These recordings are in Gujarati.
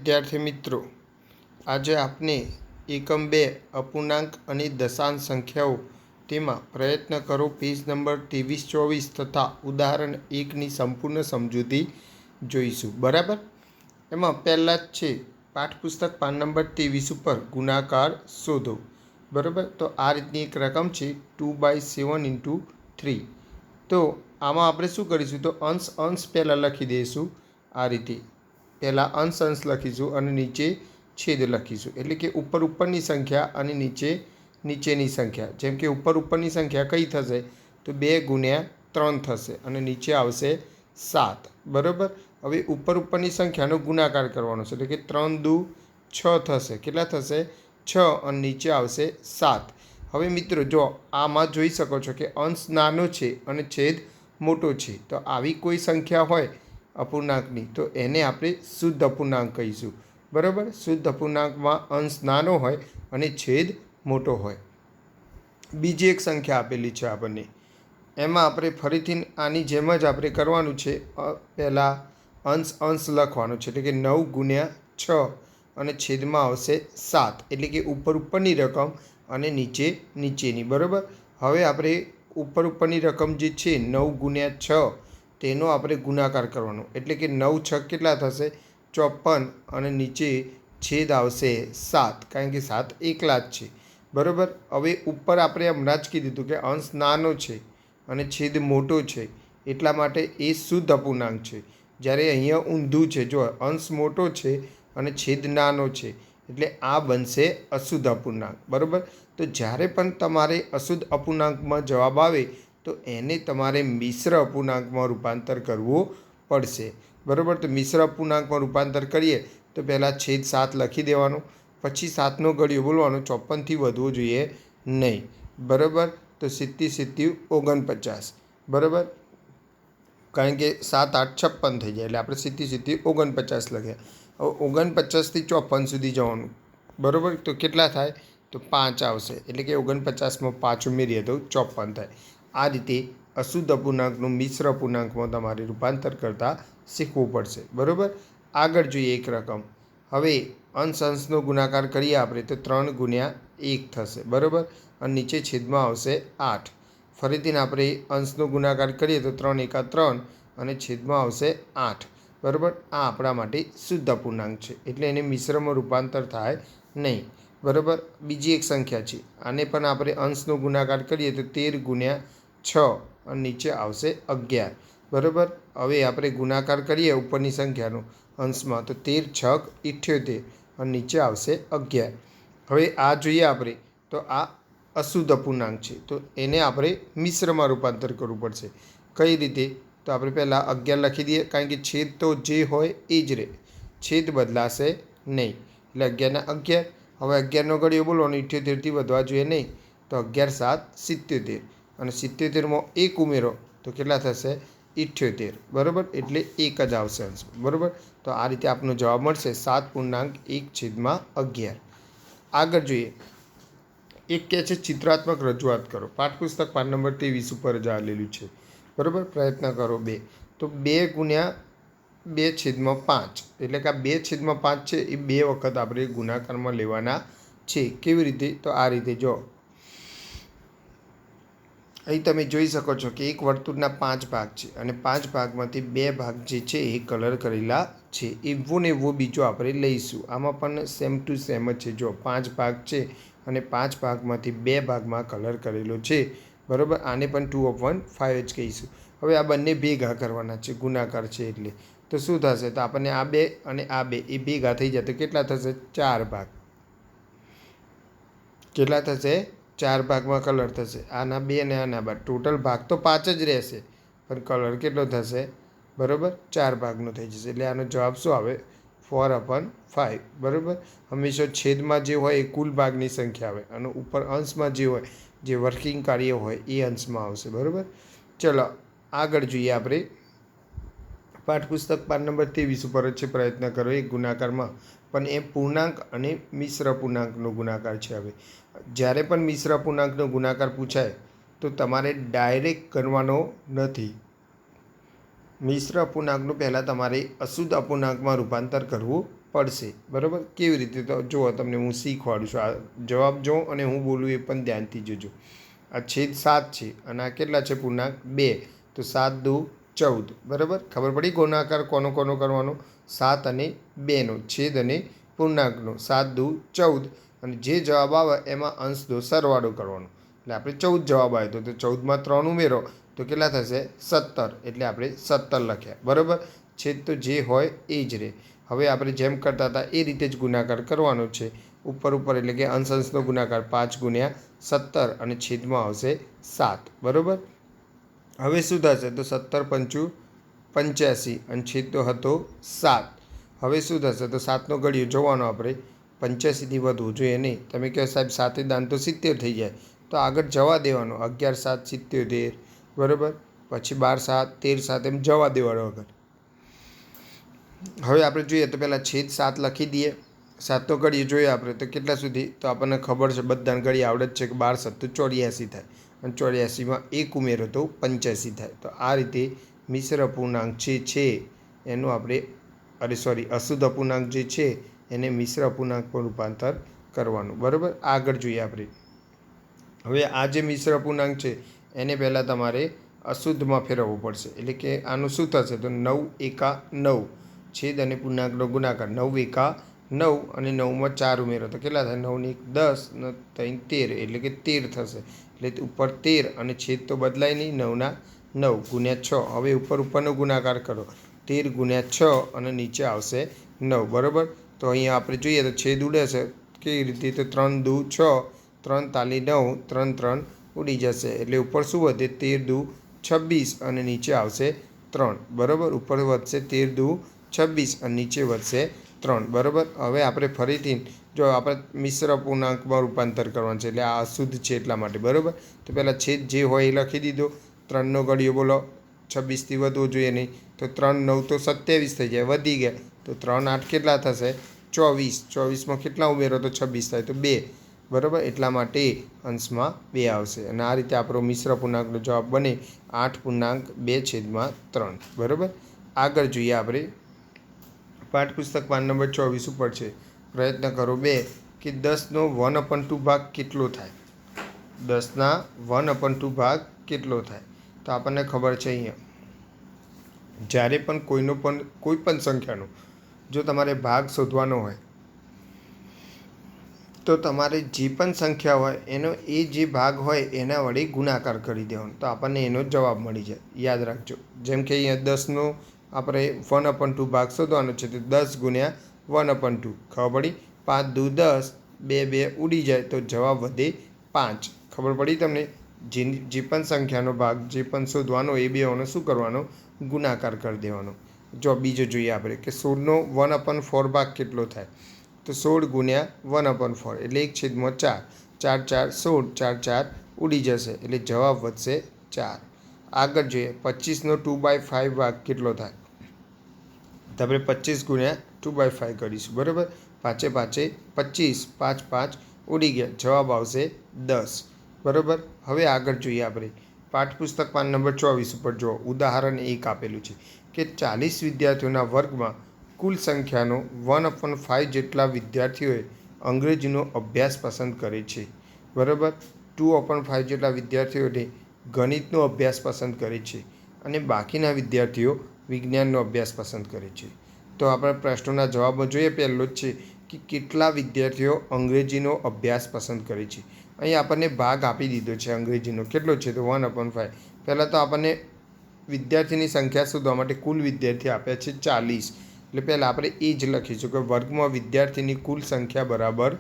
વિદ્યાર્થી મિત્રો, આજે આપણે એકમ 2 અપૂર્ણાંક અને દશાંશ સંખ્યાઓ તેમાં પ્રયત્ન કરો પેજ નંબર 23-24 તથા ઉદાહરણ 1ની સંપૂર્ણ સમજૂતી જોઈશું. બરાબર. એમાં પહેલાં જ છે પાઠપુસ્તક પાન નંબર 23 ઉપર ગુણાકાર શોધો. બરાબર. તો આ રીતની એક રકમ છે 2/7 × 3. તો આમાં આપણે શું કરીશું? તો અંશ પહેલાં લખી દઈશું. આ રીતે પહેલાં અંશ લખીશું અને નીચે છેદ લખીશું. એટલે કે ઉપરની સંખ્યા અને નીચેની સંખ્યા. જેમ કે ઉપરની સંખ્યા કઈ થશે? તો 2 × 3 થશે અને નીચે આવશે 7. બરાબર. હવે ઉપરની સંખ્યાનો ગુણાકાર કરવાનો છે. એટલે કે 3 દુ 6 થશે. કેટલા થશે? 6 અને નીચે આવશે 7. હવે મિત્રો જો આમાં જોઈ શકો છો કે અંશ નાનો છે અને છેદ મોટો છે. તો આવી કોઈ સંખ્યા હોય અપૂર્ણાંકની તો એને આપણે શુદ્ધ અપૂર્ણાંક કહીશું. બરાબર. શુદ્ધ અપૂર્ણાંકમાં અંશ નાનો હોય અને છેદ મોટો હોય. બીજી એક સંખ્યા આપેલી છે આપણને. એમાં આપણે ફરીથી આની જેમ જ આપણે કરવાનું છે. પહેલાં અંશ લખવાનો છે. એટલે કે 9 × 6 અને છેદમાં આવશે 7. એટલે કે ઉપરની રકમ અને નીચેની. બરાબર. હવે આપણે ઉપરની રકમ જે છે 9 × 6 તેનો આપણે ગુણાકાર કરવાનો. એટલે કે 9 × 6 કેટલા થશે? 54 અને નીચે છેદ આવશે 7. કારણ કે 7 એકલા જ છે. બરાબર. હવે ઉપર આપણે હમણાં જ કીધું હતું કે અંશ નાનો છે અને છેદ મોટો છે. એટલા માટે એ શુદ્ધ અપૂર્ણાંક છે. જ્યારે અહીંયા ઊંધું છે. જો અંશ મોટો છે અને છેદ નાનો છે એટલે આ બનશે અશુદ્ધ અપૂર્ણાંક. બરાબર. તો જ્યારે પણ તમારે અશુદ્ધ અપૂર્ણાંકમાં જવાબ આવે તો એને તમારે મિશ્ર અપૂર્ણાંકમાં રૂપાંતર કરવું પડશે. બરાબર. તો મિશ્ર અપૂર્ણાંકમાં રૂપાંતર કરીએ તો પહેલાં છેદ 7 લખી દેવાનું. પછી 7નો ઘડિયો બોલવાનો. 54થી વધવો જોઈએ નહીં. બરાબર. તો 7 × 7 = 49. બરાબર. કારણ કે 7 × 8 = 56 થઈ જાય. એટલે આપણે 7 × 7 = 49 લખ્યા. હવે 49થી 54 સુધી જવાનું. બરાબર. તો કેટલા થાય? તો 5 આવશે. એટલે કે 49માં 5 ઉમેરીએ તો 54 થાય. આ રીતે અશુદ્ધ અપૂર્ણાંકનું મિશ્ર અપૂર્ણાંકમાં તમારે રૂપાંતર કરતાં શીખવું પડશે. બરાબર. આગળ જોઈએ એક રકમ. હવે અંશનો ગુણાકાર કરીએ આપણે તો 3 × 1 થશે. બરાબર. અને નીચે છેદમાં આવશે 8. ફરીથી આપણે અંશનો ગુણાકાર કરીએ તો 3 × 1 = 3 અને છેદમાં આવશે 8. બરાબર. આ આપણા માટે શુદ્ધ અપૂર્ણાંક છે. એટલે એને મિશ્રમાં રૂપાંતર થાય નહીં. બરાબર. બીજી એક સંખ્યા છે. આને પણ આપણે અંશનો ગુણાકાર કરીએ તો 13 × 6 અને નીચે આવશે 11. બરાબર. હવે આપણે ગુણાકાર કરીએ ઉપરની સંખ્યાનો અંશમાં તો 13 × 6 = 78 અને નીચે આવશે 11. હવે આ જોઈએ આપણે તો આ અશુદ્ધ અપૂર્ણાંક છે. તો એને આપણે મિશ્રમાં રૂપાંતર કરવું પડશે. કઈ રીતે? તો આપણે પહેલાં 11 લખી દઈએ. કારણ કે છેદ તો જે હોય એ જ રહે. છેદ બદલાશે નહીં. એટલે 11 ના 11. હવે 11નો ઘડિયો બોલવાનો. 78થી વધવા જોઈએ નહીં. તો 11 × 7 = 77 અને 77માં 1 ઉમેરો તો કેટલા થશે? 78. બરાબર. એટલે 1 જ આવશે અંશ. બરાબર. તો આ રીતે આપનો જવાબ મળશે 7.1/11. આગળ જોઈએ. એક કહે છે ચિત્રાત્મક રજૂઆત કરો. પાઠપુસ્તક પાન નંબર 23 ઉપર જ આવેલું છે. બરાબર. પ્રયત્ન કરો 2. તો 2 × 2/5 એટલે કે આ 2/5 છે એ 2 વખત આપણે ગુણાકારમાં લેવાના છે. કેવી રીતે? તો આ રીતે જો અહીં તમે જોઈ શકો છો કે એક વર્તુળના 5 ભાગ છે અને 5 ભાગમાંથી 2 ભાગ જે છે એ કલર કરેલા છે. એવો ને એવો બીજો આપણે લઈશું. આમાં પણ સેમ ટુ સેમ જ છે. જો 5 ભાગ છે અને 5 ભાગમાંથી 2 ભાગમાં કલર કરેલો છે. બરાબર. આને પણ 2/5 જ કહીશું. હવે આ બંને ભેગા કરવાના છે. ગુણાકાર છે એટલે તો શું થશે? તો આપણને આ 2 અને આ 2 એ ભેગા થઈ જાય તો કેટલા થશે? 4 ભાગ. કેટલા થશે? 4 ભાગમાં કલર થશે. આના 2 અને આના 2. ટોટલ ભાગ તો 5 જ રહેશે પણ કલર કેટલો થશે? બરાબર. 4 ભાગનો થઈ જશે. એટલે આનો જવાબ શું આવે? 4/5. બરાબર. હંમેશા છેદમાં જે હોય એ કુલ ભાગની સંખ્યા આવે અને ઉપર અંશમાં જે હોય જે વર્કિંગ કાર્ય હોય એ અંશમાં આવશે. બરાબર. ચલો આગળ જોઈએ આપણે. પાઠપુસ્તક પાન નંબર 23 ઉપર જ છે. પ્રયત્ન કરો એક ગુણાકારમાં. પણ એ પૂર્ણાંક અને મિશ્ર અપૂર્ણાંકનો ગુણાકાર છે. હવે જ્યારે પણ મિશ્ર અપૂર્ણાંકનો ગુણાકાર પૂછાય તો તમારે ડાયરેક્ટ કરવાનો નથી. મિશ્ર અપૂર્ણાંકનું પહેલાં તમારે અશુદ્ધ અપૂર્ણાંકમાં રૂપાંતર કરવું પડશે. બરાબર, કેવી રીતે તો જુઓ, તમને હું શીખવાડું છું. આ જવાબ જો અને હું બોલું એ પણ ધ્યાનથી જોજો. આ છેદ 7 છે અને આ કેટલા છે? પૂર્ણાંક 2. તો 7 દુ 14. બરાબર, ખબર પડી ગુણાકાર કોનો કોનો કરવાનો? 7 અને 2નો, છેદ અને પૂર્ણાંકનો. 7 દુ 14 અને જે જવાબ આવે એમાં અંશ દો સરવાળો કરવાનો. એટલે આપણે 14 જવાબ આવ્યો તો 14માં 3 ઉમેરો તો કેટલા થશે? 17. એટલે આપણે 17 લખ્યા. બરાબર, છેદ તો જે હોય એ જ રહે. હવે આપણે જેમ કરતા હતા એ રીતે જ ગુણાકાર કરવાનો છે. ઉપર એટલે કે અંશ અંશનો ગુણાકાર 5 ગુણ્યા 17 અને છેદમાં આવશે 7. બરાબર, હવે શું થશે? તો 17 પંચું 85 અને છેદ તો હતો 7. હવે શું થશે? તો 7નો ઘડિયો જોવાનો આપણે. 85થી વધવું જોઈએ નહીં. તમે કહો સાહેબ 7 દાન તો 70 થઈ જાય, તો આગળ જવા દેવાનો. 11 7 77. બરાબર, પછી 12 7 13 7 એમ જવા દેવાનો આગળ. હવે આપણે જોઈએ તો પહેલાં છેદ 7 લખી દઈએ. 7નો ઘડિયો જોઈએ આપણે તો કેટલા સુધી? તો આપણને ખબર છે, બધાને ઘડી આવડે જ છે કે 12 7 તો 84 થાય અને 84માં 1 ઉમેરો તો 85 થાય. તો આ રીતે મિશ્ર અપૂર્ણાંક છે એનું આપણે અશુદ્ધ અપૂર્ણાંક જે છે એને મિશ્ર અપૂર્ણાંકમાં રૂપાંતર કરવાનું. બરાબર, આગળ જોઈએ આપણે. હવે આ જે મિશ્ર અપૂર્ણાંક છે એને પહેલાં તમારે અશુદ્ધમાં ફેરવવું પડશે. એટલે કે આનું શું થશે? તો 9 એકા 9, છેદ અને પૂર્ણાંકનો ગુણાકાર. 9 એકા 9 અને 9માં 4 ઉમેરો તો કેટલા થાય? 9 ને 1 10 ને 3 13, એટલે કે 13 થશે. એટલે ઉપર 13 અને છેદ તો બદલાય નહીં. 9ના 9 ગુણ્યા 6. હવે ઉપરનો ગુણાકાર કરો. 13 ગુણ્યા 6 અને નીચે આવશે 9. બરાબર, તો અહીંયા આપણે જોઈએ તો છેદ ઉડે છે કેવી રીતે? તો 3 દુ 6, 3 તાલી 9, 3 3 ઉડી જશે. એટલે ઉપર શું વધે? 13 દુ 26 અને નીચે આવશે 3. બરાબર, ઉપર વધશે 13 દુ 26 અને નીચે વધશે 3. બરાબર, હવે આપણે ફરીથી જો આપણે મિશ્ર અપૂર્ણાંકમાં રૂપાંતર કરવાનું છે, એટલે આ અશુદ્ધ છે એટલા માટે. બરાબર, તો પહેલાં છેદ જે હોય એ લખી દીધો. 3નો ઘડિયો બોલો, 26થી વધવો જોઈએ નહીં. તો 3 9 તો 27 થઈ જાય, વધી ગયા. તો 3 8 કેટલા થશે? 24. 24માં કેટલા ઉમેરો તો 26 થાય? તો 2. બરાબર, એટલા માટે અંશમાં 2 આવશે. અને આ રીતે આપણો મિશ્ર પૂર્ણાંકનો જવાબ બને 8.2/3. બરાબર, આગળ જોઈએ આપણે. પાઠ્યપુસ્તક પાન નંબર 24 ઉપર છે. પ્રયત્ન કરો 2 કે 10નો 1/2 ભાગ કેટલો થાય? 10ના 1/2 ભાગ કેટલો થાય? તો આપણને ખબર છે અહીંયા જ્યારે પણ કોઈ પણ સંખ્યાનો જો તમારે ભાગ શોધવાનો હોય તો તમારે જે પણ સંખ્યા હોય એનો એ જે ભાગ હોય એના વડે ગુણાકાર કરી દેવાનો, તો આપણને એનો જવાબ મળી જાય. યાદ રાખજો. જેમ કે અહીંયા 10નો આપણે 1/2 ભાગ શોધવાનો છે, તો 10 ગુણ્યા 1/2. ખબર પડી? 5 દુ 10, 2 2 ઉડી જાય તો જવાબ વધે 5. ખબર પડી તમને? જે પણ સંખ્યાનો ભાગ જે પણ શોધવાનો એ બેઓનો શું કરવાનો? ગુણાકાર કરી દેવાનો. જો બીજો જોઈએ આપણે કે 16નો 1/4 ભાગ કેટલો થાય? તો 16 ગુણ્યા 1/4 એટલે 1/4. 4 4 16, 4 4 ઉડી જશે એટલે જવાબ વધશે 4. આગળ જોઈએ. 25નો 2/5 ભાગ કેટલો થાય? તો આપણે 25 ગુણ્યા 2/5 કરીશું. બરાબર, 5 5 25, 5 5 ઉડી ગયા, જવાબ આવશે 10. બરાબર, હવે આગળ જોઈએ આપણે. પાઠ્યપુસ્તક પાન નંબર 24 ઉપર જુઓ. ઉદાહરણ 1 આપેલું છે કે 40 વિદ્યાર્થીઓના વર્ગમાં કુલ સંખ્યાનો 1/5 જેટલા વિદ્યાર્થીઓએ અંગ્રેજીનો અભ્યાસ પસંદ કરે છે. બરાબર, 2/5 જેટલા વિદ્યાર્થીઓને ગણિતનો અભ્યાસ પસંદ કરે છે અને બાકીના વિદ્યાર્થીઓ વિજ્ઞાનનો અભ્યાસ પસંદ કરે છે. તો આપણે પ્રશ્નોના જવાબો જોઈએ. પહેલો જ છે કે કેટલા વિદ્યાર્થીઓ અંગ્રેજીનો અભ્યાસ પસંદ કરે છે. અહીં આપણને ભાગ આપી દીધો છે અંગ્રેજીનો. કેટલો છે? તો 1/5. પહેલાં તો આપણને વિદ્યાર્થીની સંખ્યા શોધવા માટે કુલ વિદ્યાર્થી આપ્યા છે 40. એટલે પહેલાં આપણે એ જ લખીશું કે વર્ગમાં વિદ્યાર્થીની કુલ સંખ્યા બરાબર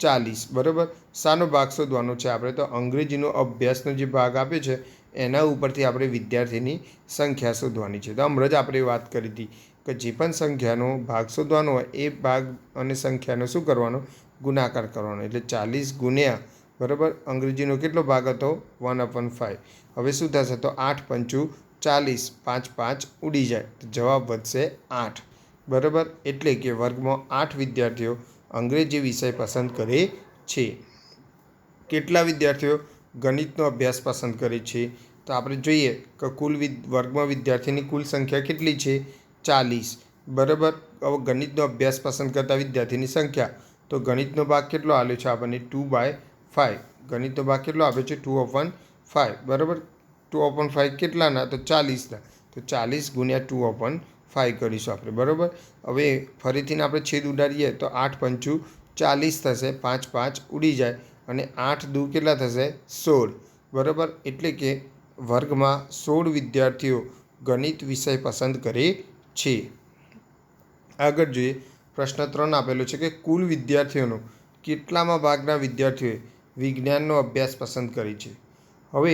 40. બરાબર, શાનો ભાગ શોધવાનો છે આપણે? તો અંગ્રેજીનો અભ્યાસનો જે ભાગ આપ્યો છે એના ઉપરથી આપણે વિદ્યાર્થીની સંખ્યા શોધવાની છે. તો હમણાં જ આપણે વાત કરી હતી કે જે પણ સંખ્યાનો ભાગ શોધવાનો હોય એ ભાગ અને સંખ્યાનો શું કરવાનો? ગુણાકાર કરવાનો. એટલે 40 ગુણ્યા બરાબર અંગ્રેજીનો કેટલો ભાગ હતો? 1/5. હવે શું થશે? તો 8 5 40, 5 5 ઉડી જાય તો જવાબ વધશે 8. બરાબર, એટલે કે વર્ગમાં 8 વિદ્યાર્થીઓ અંગ્રેજી વિષય પસંદ કરે છે. કેટલા વિદ્યાર્થીઓ ગણિતનો અભ્યાસ પસંદ કરે છે? તો આપણે જોઈએ કે વર્ગમાં વિદ્યાર્થીની કુલ સંખ્યા કેટલી છે? 40. બરાબર, હવે ગણિતનો અભ્યાસ પસંદ કરતા વિદ્યાર્થીની સંખ્યા, તો ગણિતનો ભાગ કેટલો આવ્યો છે આપણને 2/5. ગણિતનો ભાગ કેટલો આપ્યો છે 2/5. બરાબર. 2/5 કેટલાના? તો 40ના. તો 40 ગુણ્યા 2/5 કરીશું આપણે. બરાબર. હવે ફરીથી આપણે છેદ ઉડાડીએ તો 8 પંચું 40 થશે. 5 5 ઉડી જાય અને 8 દુ કેટલા થશે? 16. બરાબર. એટલે કે વર્ગમાં 16 વિદ્યાર્થીઓ ગણિત વિષય પસંદ કરે છે. આગળ જોઈએ. પ્રશ્ન 3 આપેલો છે કે કુલ વિદ્યાર્થીઓનો કેટલામાં ભાગના વિદ્યાર્થીઓએ વિજ્ઞાનનો અભ્યાસ પસંદ કરી છે? હવે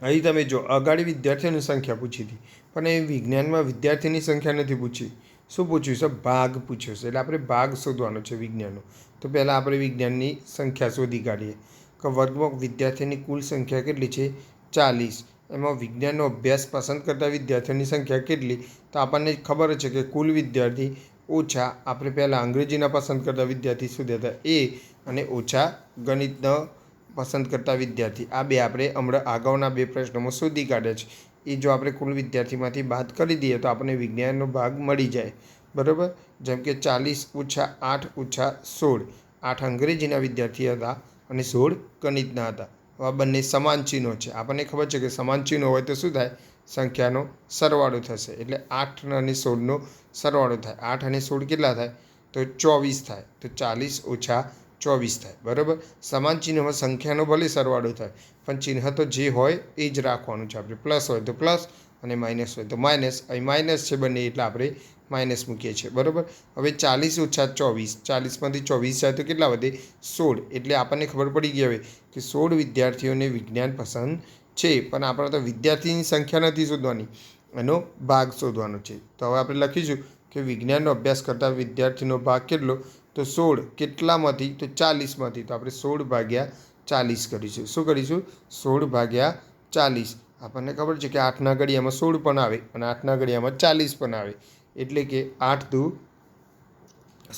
અહીં તમે જો અગાડી વિદ્યાર્થીઓની સંખ્યા પૂછી હતી, પણ એ વિજ્ઞાનમાં વિદ્યાર્થીની સંખ્યા નથી પૂછી. શું પૂછ્યું છે? ભાગ પૂછ્યો છે. એટલે આપણે ભાગ શોધવાનો છે વિજ્ઞાનનો. તો પહેલાં આપણે વિજ્ઞાનની સંખ્યા શોધી કાઢીએ કે વર્ગમાં વિદ્યાર્થીની કુલ સંખ્યા કેટલી છે? 40. એમાં વિજ્ઞાનનો અભ્યાસ પસંદ કરતા વિદ્યાર્થીઓની સંખ્યા કેટલી? તો આપણને ખબર છે કે કુલ વિદ્યાર્થી ઓછા આપણે પહેલાં અંગ્રેજીના પસંદ કરતા વિદ્યાર્થી શું હતા? એ અને ઓછા ગણિતનો પસંદ કરતા વિદ્યાર્થી. આ બે આપણે હમણાં અગાઉના 2 પ્રશ્નોમાં શોધી કાઢ્યા છે. એ જો આપણે કુલ વિદ્યાર્થીમાંથી બાદ કરી દઈએ તો આપણને વિજ્ઞાનનો ભાગ મળી જાય. બરાબર. જેમ કે 40 ઓછા 8 ઓછા 16. 8 અંગ્રેજીના વિદ્યાર્થી હતા અને 16 ગણિતના હતા. આ બંને સમાન ચિહ્નો છે. આપણને ખબર છે કે સમાન ચિહ્નો હોય તો શું થાય? સંખ્યાનો સરવાળો થશે. એટલે 8 અને 16નો સરવાળો થાય. 8 અને 16 કેટલા થાય? તો 24 થાય. તો 40 ઓછા 24 થાય. બરાબર. સમાન ચિહ્નમાં સંખ્યાનો ભલે સરવાળો થાય, પણ ચિહ્ન તો જે હોય એ જ રાખવાનું છે આપણે. પ્લસ હોય તો પ્લસ અને માઇનસ હોય તો માઇનસ. અહીં માઇનસ છે બંને એટલે આપણે માઇનસ મૂકીએ છીએ. બરાબર. હવે 40 ઓછા 24. 40માંથી 24 જાય તો કેટલા વધે? 16. એટલે આપણને ખબર પડી ગઈ હવે કે 16 વિદ્યાર્થીઓને વિજ્ઞાન પસંદ છે. પણ આપણે તો વિદ્યાર્થીની સંખ્યા નથી શોધવાની, એનો ભાગ શોધવાનો છે. તો હવે આપણે લખીશું કે વિજ્ઞાનનો અભ્યાસ કરતા વિદ્યાર્થીનો ભાગ કેટલો? તો 16 કેટલામાંથી? તો 40માંથી. તો આપણે 16 ભાગ્યા 40 કરીશું. શું કરીશું? 16 ભાગ્યા 40. આપણને ખબર છે કે 8ના ઘડિયામાં 16 પણ આવે અને 8ના ઘડિયામાં 40 પણ આવે. એટલે કે 8 દુ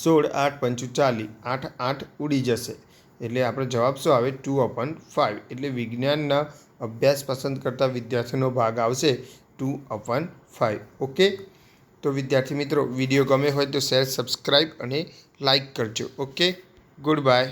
16, 8 પંચું 40. 8 8 ઉડી જશે. એટલે આપણો જવાબ શું આવે? 2/5. એટલે વિજ્ઞાનના અભ્યાસ પસંદ કરતા વિદ્યાર્થીનો ભાગ આવશે 2/5. ઓકે. તો વિદ્યાર્થી મિત્રો, વિડીયો ગમે હોય તો શેર, સબસ્ક્રાઈબ અને લાઈક કરજો. ઓકે. Good bye.